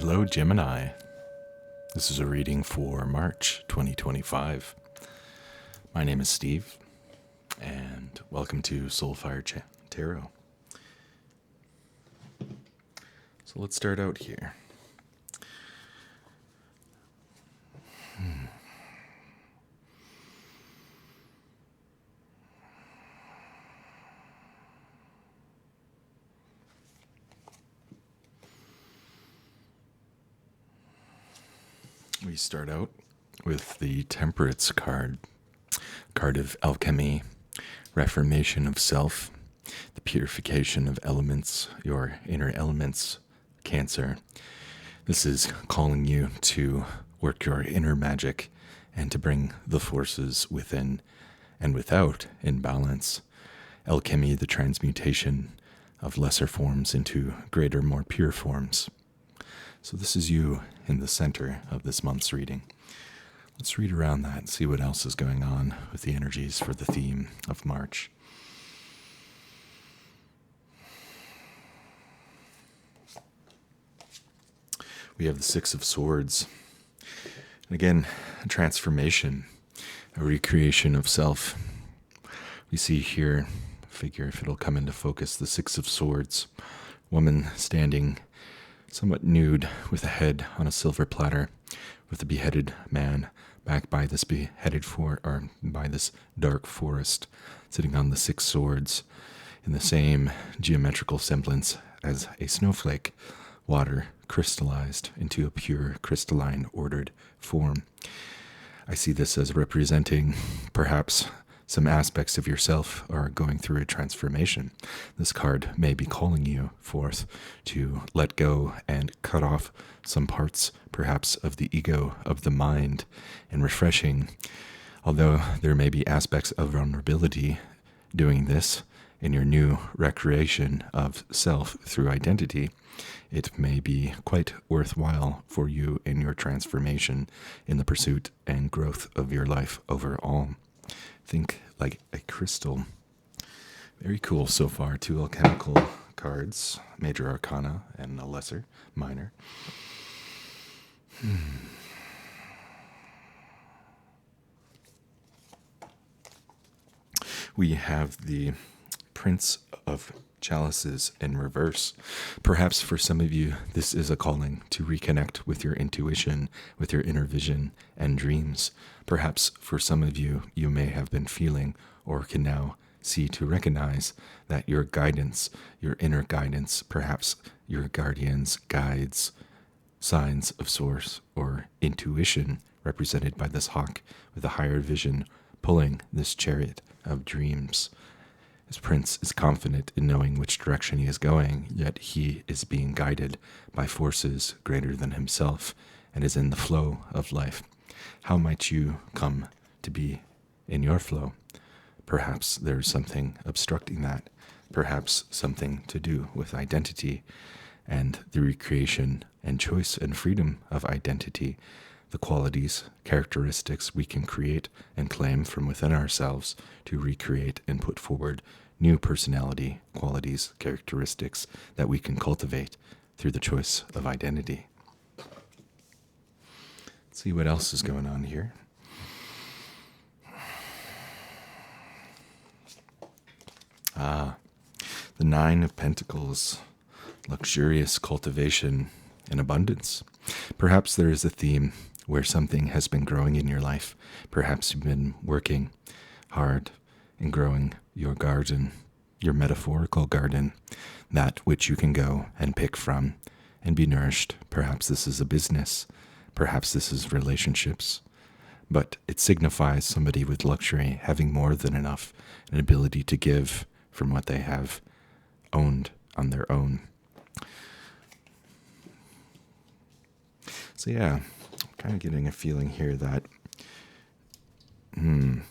Hello, Gemini. This is a reading for March 2025. My name is Steve, and welcome to Soulfire Tarot. So let's start out here. We start out with the Temperance card of Alchemy, reformation of self, the purification of elements, your inner elements, Cancer. This is calling you to work your inner magic and to bring the forces within and without in balance. Alchemy, the transmutation of lesser forms into greater, more pure forms. So this is you in the center of this month's reading. Let's read around that and see what else is going on with the energies for the theme of March. We have the Six of Swords. And again, a transformation, a recreation of self. We see here, figure if it'll come into focus, the Six of Swords. Woman standing somewhat nude with a head on a silver platter with a beheaded man back by this by this dark forest, sitting on the six swords in the same geometrical semblance as a snowflake, water crystallized into a pure crystalline ordered form. I see this as representing perhaps some aspects of yourself are going through a transformation. This card may be calling you forth to let go and cut off some parts, perhaps, of the ego, of the mind, and refreshing. Although there may be aspects of vulnerability doing this in your new recreation of self through identity, it may be quite worthwhile for you in your transformation in the pursuit and growth of your life overall. Think like a crystal. Very cool so far. Two alchemical cards, major arcana and a lesser, minor. We have the Prince of Chalices in reverse. Perhaps for some of you, this is a calling to reconnect with your intuition, with your inner vision and dreams. Perhaps for some of you, you may have been feeling or can now see to recognize that your guidance, your inner guidance, perhaps your guardians, guides, signs of source or intuition represented by this hawk with a higher vision pulling this chariot of dreams. His prince is confident in knowing which direction he is going, yet he is being guided by forces greater than himself and is in the flow of life. How might you come to be in your flow? Perhaps there's something obstructing that, perhaps something to do with identity and the recreation and choice and freedom of identity, the qualities, characteristics we can create and claim from within ourselves to recreate and put forward new personality, qualities, characteristics that we can cultivate through the choice of identity. Let's see what else is going on here. The Nine of Pentacles, luxurious cultivation and abundance. Perhaps there is a theme where something has been growing in your life. Perhaps you've been working hard in growing your garden, your metaphorical garden, that which you can go and pick from and be nourished. Perhaps this is a business. Perhaps this is relationships. But it signifies somebody with luxury having more than enough, an ability to give from what they have owned on their own. So yeah, I'm kind of getting a feeling here that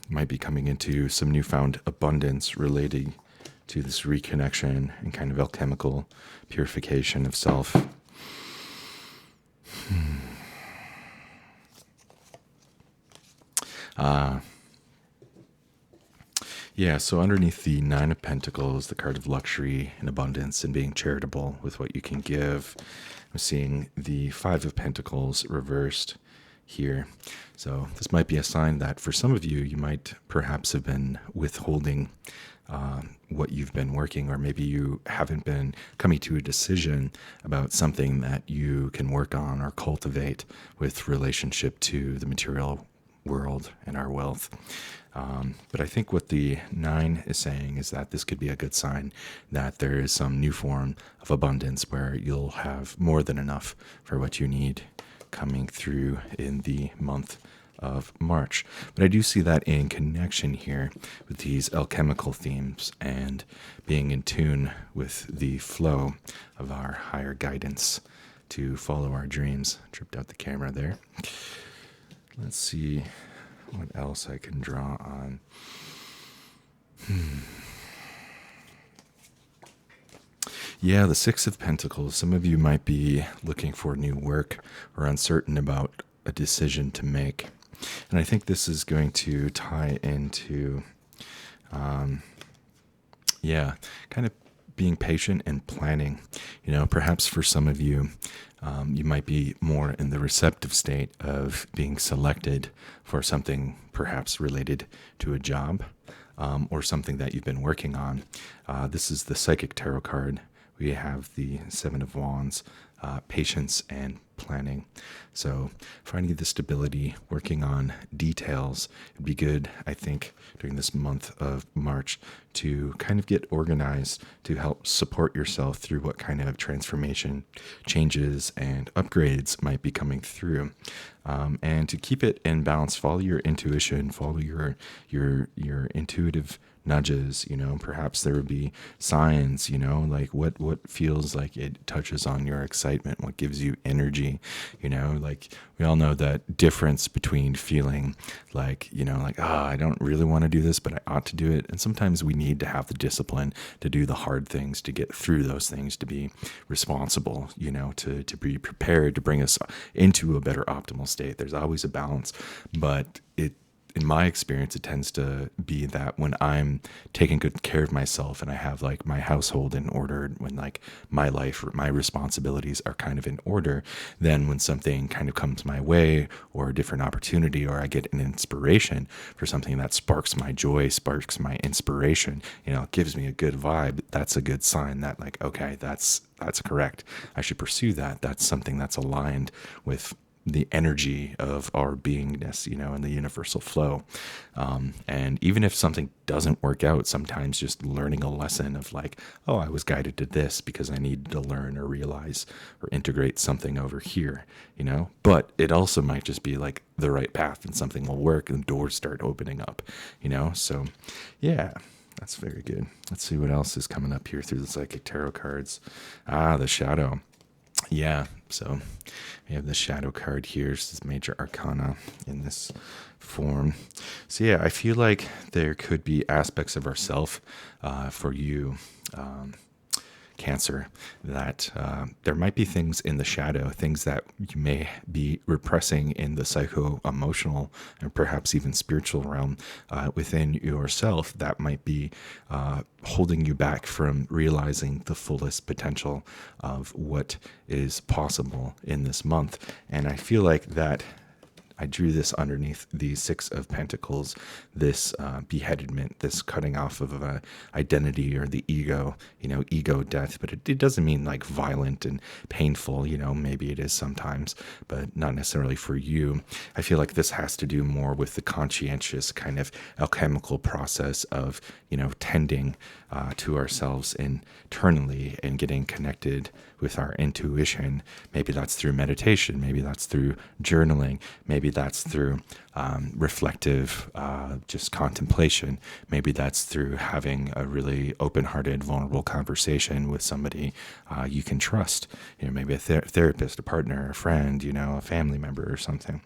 might be coming into some newfound abundance relating to this reconnection and kind of alchemical purification of self. Yeah, so underneath the Nine of Pentacles, the card of luxury and abundance and being charitable with what you can give, I'm seeing the Five of Pentacles reversed here. So this might be a sign that for some of you, you might perhaps have been withholding what you've been working, or maybe you haven't been coming to a decision about something that you can work on or cultivate with relationship to the material world and our wealth. But I think what the 9 is saying is that this could be a good sign that there is some new form of abundance where you'll have more than enough for what you need coming through in the month of March. But I do see that in connection here with these alchemical themes and being in tune with the flow of our higher guidance to follow our dreams. Tripped out the camera there. Let's see what else I can draw on. Yeah, the Six of Pentacles. Some of you might be looking for new work or uncertain about a decision to make. And I think this is going to tie into, kind of being patient and planning. You know, perhaps for some of you, you might be more in the receptive state of being selected for something perhaps related to a job or something that you've been working on. This is the Psychic Tarot card. We have the Seven of Wands, patience and planning. So finding the stability, working on details, it'd be good, I think, during this month of March to kind of get organized to help support yourself through what kind of transformation, changes, and upgrades might be coming through. And to keep it in balance, follow your intuition, follow your intuitive nudges. You know, perhaps there would be signs, you know, like what feels like it touches on your excitement, what gives you energy. You know, like we all know that difference between feeling like, you know, like, I don't really want to do this, but I ought to do it. And sometimes we need to have the discipline to do the hard things, to get through those things, to be responsible, you know, to be prepared to bring us into a better optimal state. There's always a balance, but in my experience, it tends to be that when I'm taking good care of myself and I have like my household in order, when like my life or my responsibilities are kind of in order, then when something kind of comes my way or a different opportunity, or I get an inspiration for something that sparks my joy, sparks my inspiration, you know, it gives me a good vibe. That's a good sign that like, okay, that's correct. I should pursue that. That's something that's aligned with the energy of our beingness, you know, and the universal flow. And even if something doesn't work out, sometimes just learning a lesson of like, I was guided to this because I needed to learn or realize or integrate something over here, you know, but it also might just be like the right path and something will work and doors start opening up, you know? So yeah, that's very good. Let's see what else is coming up here through the Psychic Tarot cards. The Shadow. Yeah, so we have the Shadow card here. This is Major Arcana in this form. So yeah, I feel like there could be aspects of ourself for you, Cancer, that there might be things in the shadow, things that you may be repressing in the psycho-emotional and perhaps even spiritual realm within yourself that might be holding you back from realizing the fullest potential of what is possible in this month. And I feel like that I drew this underneath the Six of Pentacles, this beheadment, this cutting off of an identity or the ego, you know, ego death. But it doesn't mean like violent and painful, you know, maybe it is sometimes, but not necessarily for you. I feel like this has to do more with the conscientious kind of alchemical process of, you know, tending to ourselves internally and getting connected with our intuition. Maybe that's through meditation. Maybe that's through journaling. Maybe that's through reflective, just contemplation. Maybe that's through having a really open-hearted, vulnerable conversation with somebody you can trust. You know, maybe a therapist, a partner, a friend, you know, a family member or something.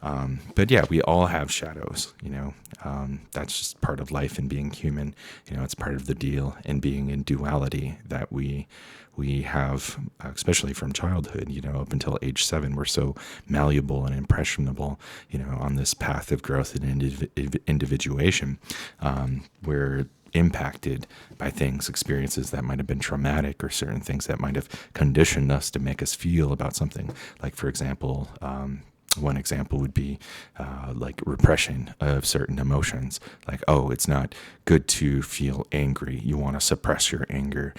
But yeah, we all have shadows, that's just part of life and being human. It's part of the deal and being in duality that we have, especially from childhood, up until age 7, we're so malleable and impressionable, on this path of growth and individuation. We're impacted by experiences that might have been traumatic, or certain things that might have conditioned us to make us feel about something. Like, for example, one example would be like repression of certain emotions. Like, oh, it's not good to feel angry. You want to suppress your anger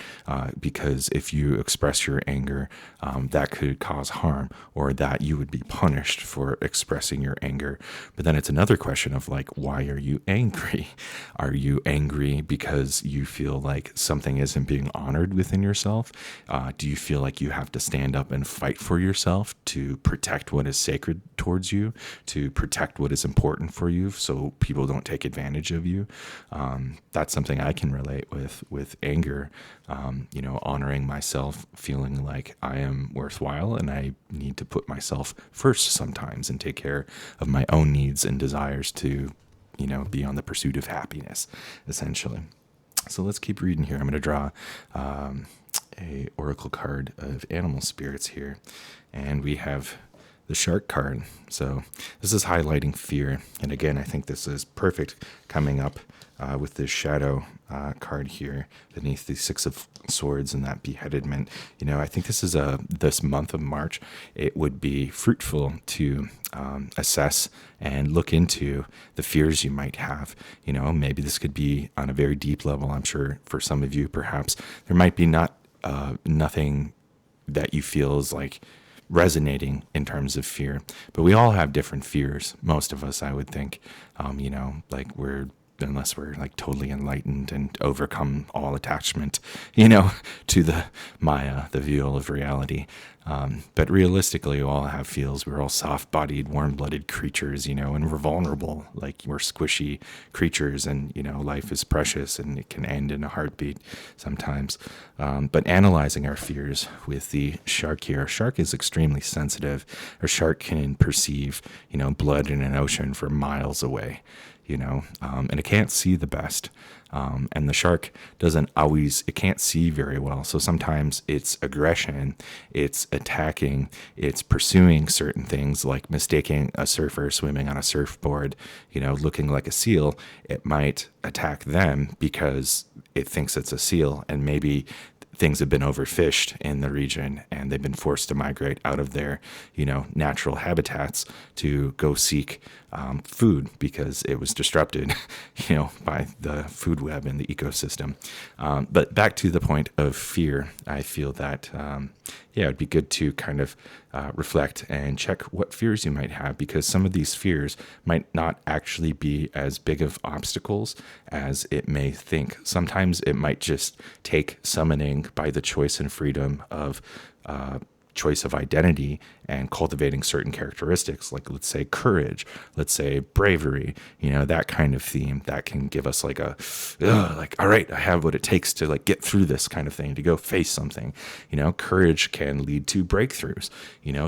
because if you express your anger, that could cause harm, or that you would be punished for expressing your anger. But then it's another question of like, why are you angry? Are you angry because you feel like something isn't being honored within yourself? Do you feel like you have to stand up and fight for yourself to protect what is sacred towards you, to protect what is important for you so people don't take advantage of you? That's something I can relate with anger, honoring myself, feeling like I am worthwhile and I need to put myself first sometimes and take care of my own needs and desires to, be on the pursuit of happiness, essentially. So let's keep reading here. I'm going to draw a oracle card of animal spirits here, and we have the shark card. So this is highlighting fear, and again, I think this is perfect coming up with this shadow card here beneath the 6 of Swords and that beheadedment. I think this is this month of March, it would be fruitful to assess and look into the fears you might have. Maybe this could be on a very deep level. I'm sure for some of you, perhaps there might be nothing that you feel is like resonating in terms of fear, but we all have different fears. Most of us, I would think, like unless we're like totally enlightened and overcome all attachment, to the Maya, the view of reality. But realistically, we all have feels. We're all soft-bodied, warm-blooded creatures, and we're vulnerable. Like, we're squishy creatures, and, life is precious and it can end in a heartbeat sometimes. But analyzing our fears with the shark here, a shark is extremely sensitive. A shark can perceive, blood in an ocean for miles away. And it can't see the best. And the shark it can't see very well. So sometimes it's aggression, it's attacking, it's pursuing certain things, like mistaking a surfer swimming on a surfboard, looking like a seal. It might attack them because it thinks it's a seal, and maybe things have been overfished in the region and they've been forced to migrate out of their, natural habitats to go seek food because it was disrupted, by the food web and the ecosystem. But back to the point of fear, I feel that, it'd be good to kind of reflect and check what fears you might have, because some of these fears might not actually be as big of obstacles as it may think. Sometimes it might just take summoning by the choice and freedom of choice of identity and cultivating certain characteristics, like, let's say, courage, let's say bravery, that kind of theme that can give us like all right, I have what it takes to like get through this kind of thing, to go face something. Courage can lead to breakthroughs,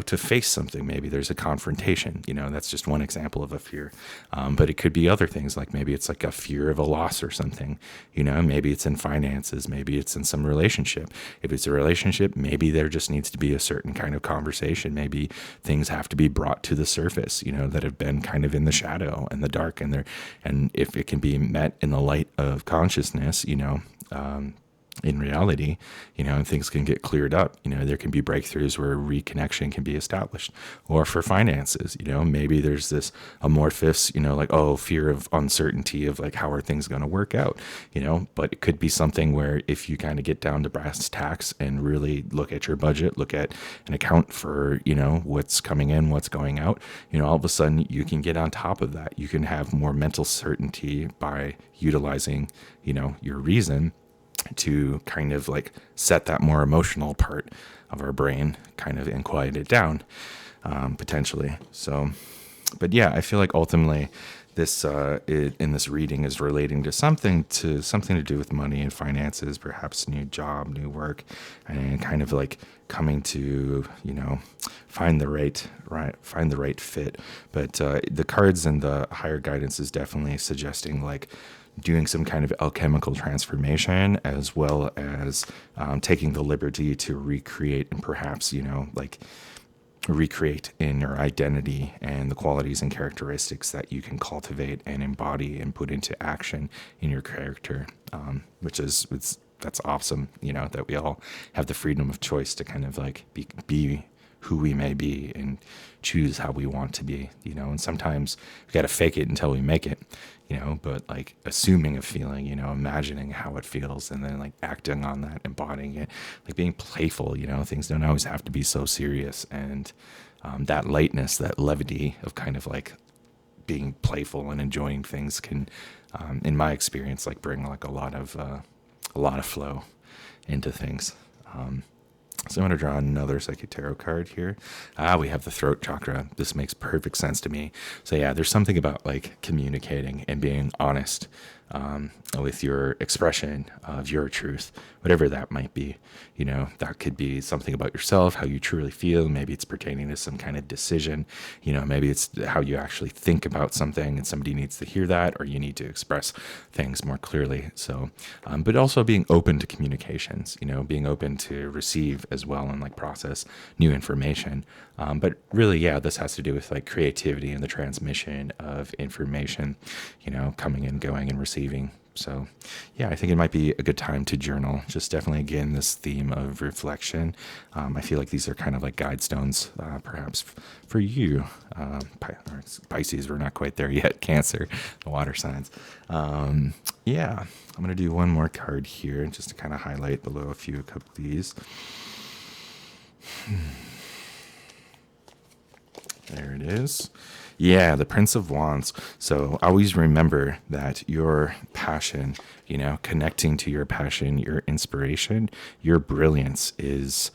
to face something. Maybe there's a confrontation, that's just one example of a fear. But it could be other things, like maybe it's like a fear of a loss or something, maybe it's in finances, maybe it's in some relationship. If it's a relationship, maybe there just needs to be a certain kind of conversation. Maybe things have to be brought to the surface, that have been kind of in the shadow and the dark, and if it can be met in the light of consciousness, in reality, and things can get cleared up. There can be breakthroughs where reconnection can be established. Or for finances, maybe there's this amorphous, fear of uncertainty of like, how are things going to work out, but it could be something where if you kind of get down to brass tacks and really look at your budget, look at and account for, what's coming in, what's going out, all of a sudden you can get on top of that. You can have more mental certainty by utilizing, your reason to kind of like set that more emotional part of our brain kind of and quiet it down, potentially. So, but yeah, I feel like ultimately, this in this reading is relating to something to do with money and finances, perhaps new job, new work, and kind of like coming to find the right fit. But the cards and the higher guidance is definitely suggesting like doing some kind of alchemical transformation, as well as taking the liberty to recreate and perhaps like recreate in your identity and the qualities and characteristics that you can cultivate and embody and put into action in your character, which is that's awesome. That we all have the freedom of choice to kind of like be who we may be and choose how we want to be. And sometimes we got to fake it until we make it. But like assuming a feeling, imagining how it feels and then like acting on that, embodying it, like being playful, things don't always have to be so serious. And that lightness, that levity of kind of like being playful and enjoying things can, in my experience, like bring like a lot of flow into things. So I'm going to draw another Psychic Tarot card here. We have the throat chakra. This makes perfect sense to me. So yeah, there's something about like communicating and being honest with your expression of your truth, whatever that might be. That could be something about yourself, how you truly feel. Maybe it's pertaining to some kind of decision. Maybe it's how you actually think about something and somebody needs to hear that, or you need to express things more clearly. So, but also being open to communications, being open to receive as well and like process new information. But really, yeah, this has to do with like creativity and the transmission of information, coming and going and receiving. So yeah, I think it might be a good time to journal. Just definitely, again, this theme of reflection. I feel like these are kind of like guide stones, perhaps for you. Pisces, we're not quite there yet. Cancer, the water signs. Yeah, I'm going to do one more card here just to kind of highlight below a couple of these. There it is. Yeah, the Prince of Wands. So always remember that your passion, connecting to your passion, your inspiration, your brilliance is,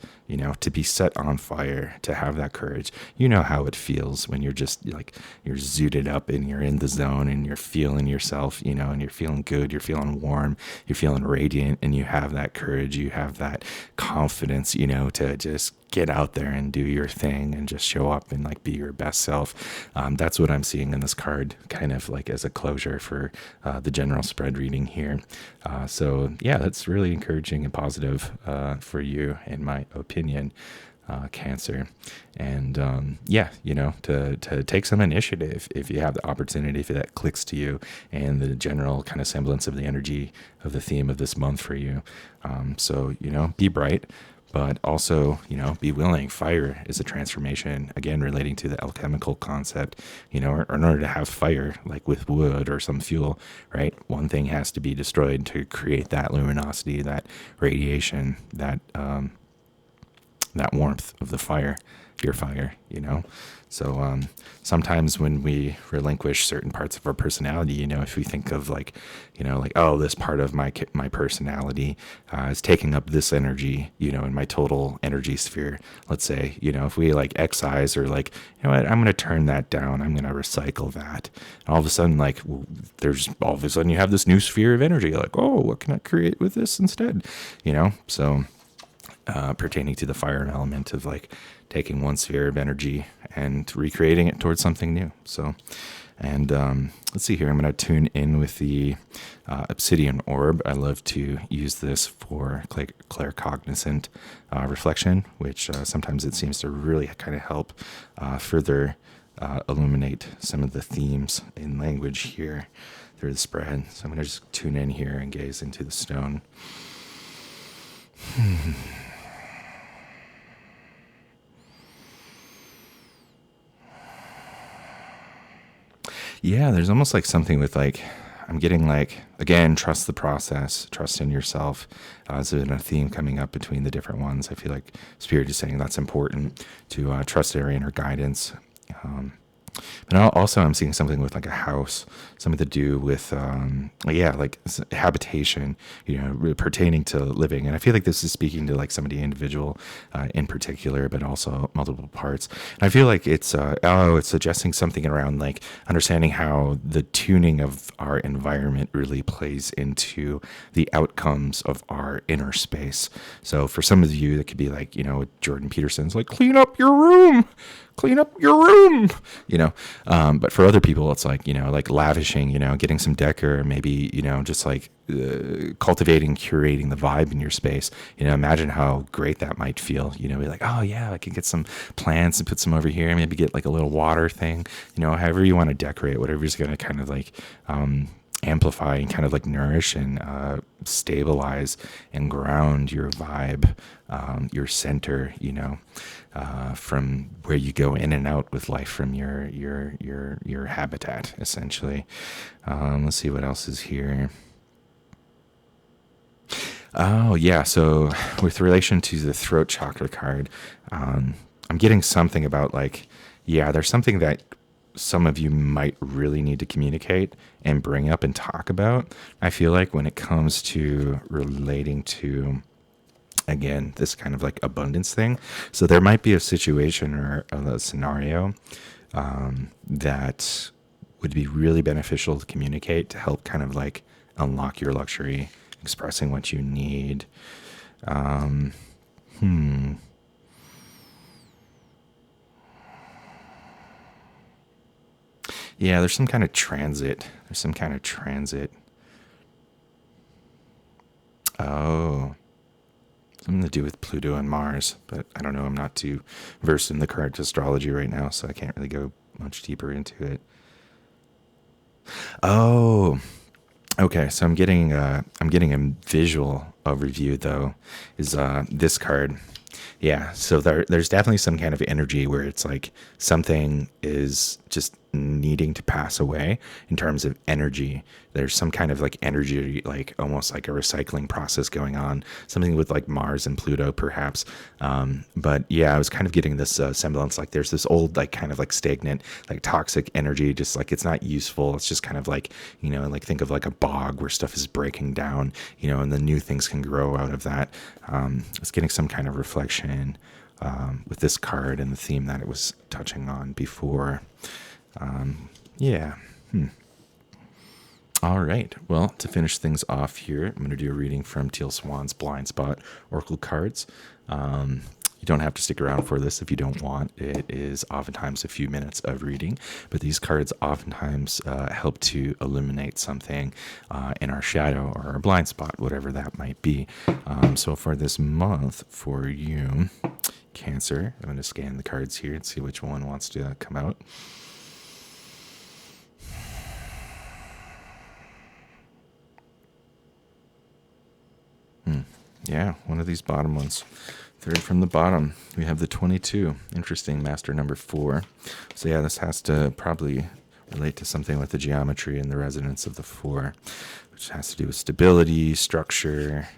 to be set on fire, to have that courage. You know how it feels when you're just like, you're zooted up and you're in the zone and you're feeling yourself, and you're feeling good, you're feeling warm, you're feeling radiant, and you have that courage, you have that confidence, to just get out there and do your thing and just show up and like be your best self. That's what I'm seeing in this card, kind of like as a closure for the general spread reading here. So yeah, that's really encouraging and positive for you, in my opinion, Cancer. And yeah, to take some initiative if you have the opportunity, if that clicks to you, and the general kind of semblance of the energy of the theme of this month for you. So, be bright. But also, be willing. Fire is a transformation, again, relating to the alchemical concept, in order to have fire, like with wood or some fuel, right? One thing has to be destroyed to create that luminosity, that radiation, that warmth of the fire, your fire, So sometimes when we relinquish certain parts of our personality, if we think of like, oh, this part of my personality is taking up this energy, in my total energy sphere, let's say, if we like excise or like, I'm going to turn that down, I'm going to recycle that. And all of a sudden, like, you have this new sphere of energy, like, oh, what can I create with this instead? So pertaining to the fire element of like taking one sphere of energy and recreating it towards something new. So, and let's see here. I'm going to tune in with the obsidian orb. I love to use this for claircognizant reflection, which sometimes it seems to really kind of help further illuminate some of the themes in language here through the spread. So I'm going to just tune in here and gaze into the stone. Yeah, there's almost like something with like, I'm getting like, again, trust the process, trust in yourself. There's been a theme coming up between the different ones. I feel like Spirit is saying that's important to trust our inner guidance. But also, I'm seeing something with like a house, something to do with, like habitation, pertaining to living. And I feel like this is speaking to like somebody individual in particular, but also multiple parts. And I feel like it's suggesting something around like understanding how the tuning of our environment really plays into the outcomes of our inner space. So for some of you, that could be like, Jordan Peterson's like, clean up your room, but for other people, it's like, like lavishing, getting some decor, maybe, just like cultivating, curating the vibe in your space. Imagine how great that might feel, be like, oh yeah, I can get some plants and put some over here, maybe get like a little water thing, however you want to decorate, whatever's going to kind of like, amplify and kind of like nourish and stabilize and ground your vibe, your center, from where you go in and out with life from your habitat, essentially. Let's see what else is here. Oh yeah, so with relation to the throat chakra card, I'm getting something about like, yeah, there's something that some of you might really need to communicate and bring up and talk about. I feel like when it comes to relating to, again, this kind of like abundance thing. So there might be a situation or a scenario that would be really beneficial to communicate to help kind of like unlock your luxury, expressing what you need. Yeah, there's some kind of transit. Oh, something to do with Pluto and Mars, but I don't know. I'm not too versed in the current astrology right now, so I can't really go much deeper into it. Oh, okay. So I'm getting a visual overview though. Is this card? Yeah. So there's definitely some kind of energy where it's like something is just needing to pass away in terms of energy. There's some kind of like energy, like almost like a recycling process going on, something with like Mars and Pluto perhaps. But yeah, I was kind of getting this semblance, like there's this old, like kind of like stagnant, like toxic energy, just like it's not useful. It's just kind of like, like think of like a bog where stuff is breaking down, and the new things can grow out of that. It's getting some kind of reflection with this card and the theme that it was touching on before. Yeah. All right. Well, to finish things off here, I'm going to do a reading from Teal Swan's Blind Spot Oracle cards. You don't have to stick around for this if you don't want. It is oftentimes a few minutes of reading, but these cards oftentimes help to illuminate something in our shadow or our blind spot, whatever that might be. So for this month, for you, Cancer, I'm going to scan the cards here and see which one wants to come out. Yeah, one of these bottom ones. Third from the bottom, we have the 22. Interesting, master number 4. So yeah, this has to probably relate to something with the geometry and the resonance of the 4, which has to do with stability, structure,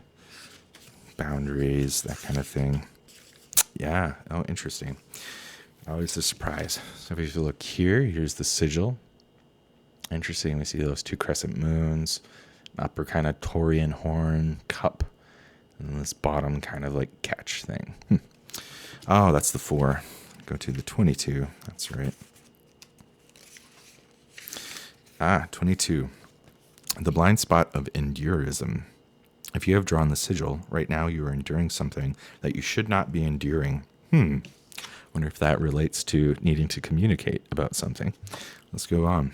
boundaries, that kind of thing. Yeah, oh, interesting. Always a surprise. So if you look here, here's the sigil. Interesting, we see those 2 crescent moons, upper kind of Taurian horn, cup, and this bottom kind of like catch thing. Oh, that's the 4. Go to the 22. That's right. 22. The blind spot of endurism. If you have drawn the sigil, right now you are enduring something that you should not be enduring. Wonder if that relates to needing to communicate about something. Let's go on.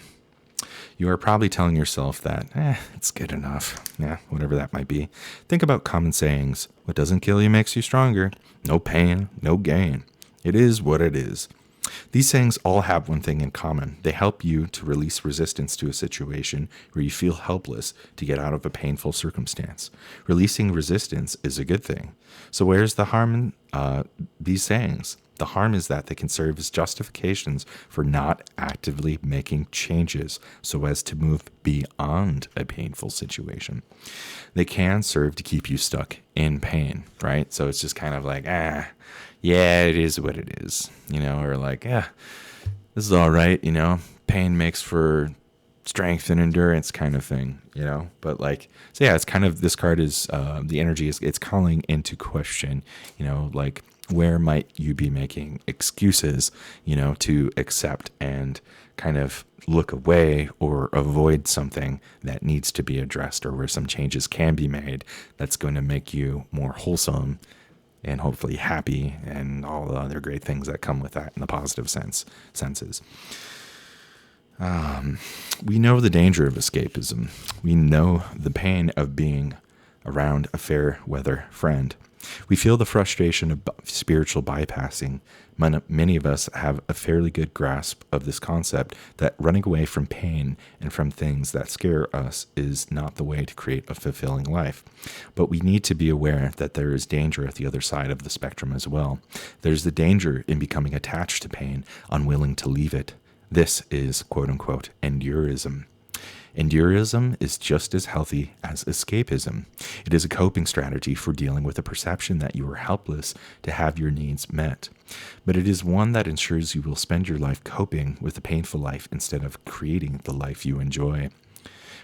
You are probably telling yourself that, it's good enough. Yeah, whatever that might be. Think about common sayings. What doesn't kill you makes you stronger. No pain, no gain. It is what it is. These sayings all have one thing in common. They help you to release resistance to a situation where you feel helpless to get out of a painful circumstance. Releasing resistance is a good thing. So where's the harm in these sayings? The harm is that they can serve as justifications for not actively making changes so as to move beyond a painful situation. They can serve to keep you stuck in pain, right? So it's just kind of like, yeah, it is what it is, or like, this is all right, pain makes for strength and endurance kind of thing, but like, so yeah, it's kind of, this card is, the energy is, it's calling into question, like, where might you be making excuses, to accept and kind of look away or avoid something that needs to be addressed, or where some changes can be made that's going to make you more wholesome and hopefully happy, and all the other great things that come with that in the positive senses. We know the danger of escapism. We know the pain of being around a fair weather friend. We feel the frustration of spiritual bypassing. Many of us have a fairly good grasp of this concept that running away from pain and from things that scare us is not the way to create a fulfilling life. But we need to be aware that there is danger at the other side of the spectrum as well. There's the danger in becoming attached to pain, unwilling to leave it. This is, quote unquote, endurism. Endurism is just as healthy as escapism. It is a coping strategy for dealing with the perception that you are helpless to have your needs met. But it is one that ensures you will spend your life coping with the painful life instead of creating the life you enjoy.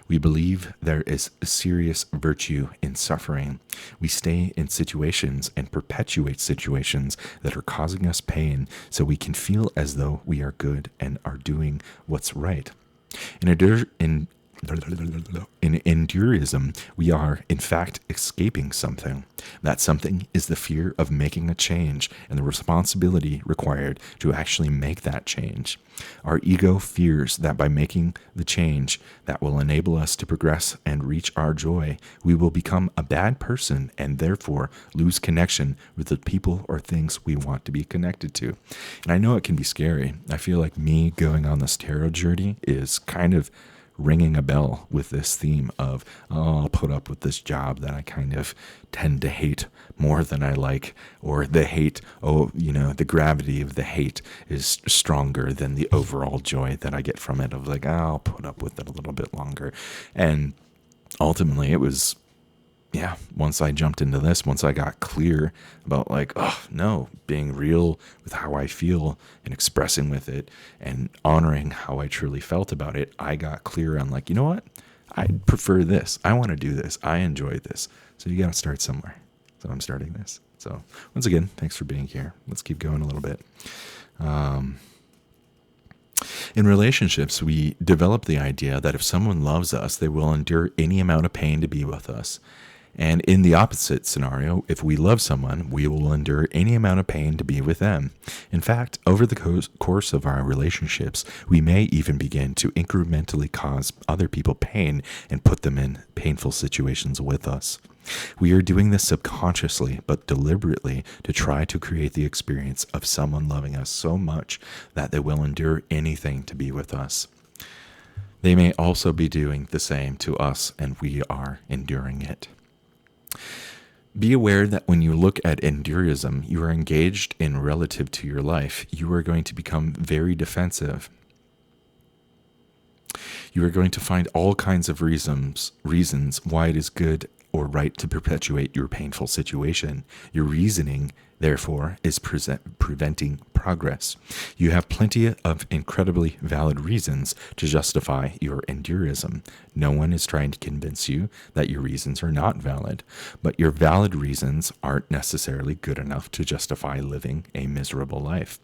We believe there is a serious virtue in suffering. We stay in situations and perpetuate situations that are causing us pain so we can feel as though we are good and are doing what's right. In endurism, we are, in fact, escaping something. That something is the fear of making a change and the responsibility required to actually make that change. Our ego fears that by making the change that will enable us to progress and reach our joy, we will become a bad person and therefore lose connection with the people or things we want to be connected to. And I know it can be scary. I feel like me going on this tarot journey is kind of ringing a bell with this theme of, I'll put up with this job that I kind of tend to hate more than I like, or the hate, the gravity of the hate is stronger than the overall joy that I get from it, of like, I'll put up with it a little bit longer. And ultimately it was, once I jumped into this, once I got clear about like, being real with how I feel and expressing with it and honoring how I truly felt about it, I got clear on like, you know what? I prefer this. I want to do this. I enjoy this. So you got to start somewhere. So I'm starting this. So once again, thanks for being here. Let's keep going a little bit. In relationships, we develop the idea that if someone loves us, they will endure any amount of pain to be with us. And in the opposite scenario, if we love someone, we will endure any amount of pain to be with them. In fact, over the course of our relationships, we may even begin to incrementally cause other people pain and put them in painful situations with us. We are doing this subconsciously but deliberately to try to create the experience of someone loving us so much that they will endure anything to be with us. They may also be doing the same to us, and we are enduring it. Be aware that when you look at endurism, you are engaged in relative to your life. You are going to become very defensive. You are going to find all kinds of reasons why it is good or right to perpetuate your painful situation. Your reasoning, therefore, is preventing progress. You have plenty of incredibly valid reasons to justify your endurism. No one is trying to convince you that your reasons are not valid, but your valid reasons aren't necessarily good enough to justify living a miserable life.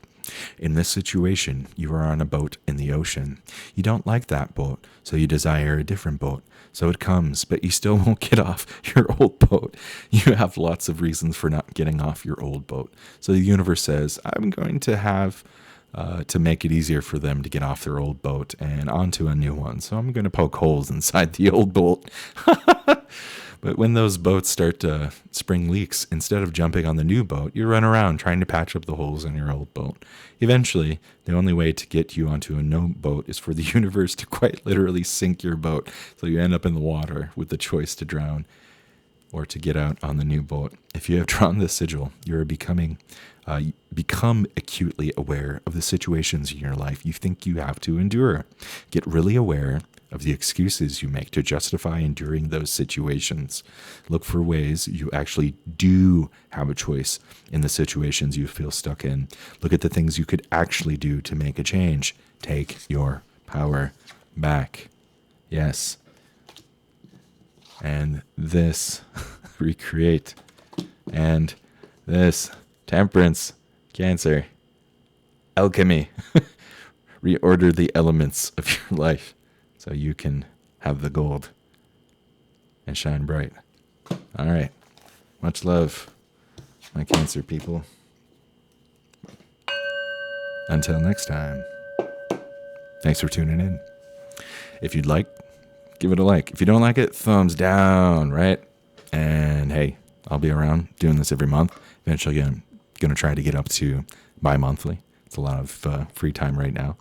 In this situation, you are on a boat in the ocean. You don't like that boat, so you desire a different boat. So it comes, but you still won't get off your old boat. You have lots of reasons for not getting off your old boat. So the universe says, I'm going to have to make it easier for them to get off their old boat and onto a new one. So I'm going to poke holes inside the old boat. But when those boats start to spring leaks, instead of jumping on the new boat, you run around trying to patch up the holes in your old boat. Eventually, the only way to get you onto a new boat is for the universe to quite literally sink your boat, so you end up in the water with the choice to drown or to get out on the new boat. If you have drawn this sigil, you're become acutely aware of the situations in your life you think you have to endure. Get really aware of the excuses you make to justify enduring those situations. Look for ways you actually do have a choice in the situations you feel stuck in. Look at the things you could actually do to make a change. Take your power back. Yes. And this, recreate. And this, temperance, Cancer, alchemy. Reorder the elements of your life so you can have the gold and shine bright. All right. Much love, my Cancer people. Until next time. Thanks for tuning in. If you'd like, give it a like. If you don't like it, thumbs down, right? And hey, I'll be around doing this every month. Eventually, I'm going to try to get up to bi-monthly. It's a lot of free time right now.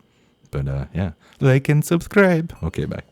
But yeah, like and subscribe. Okay, bye.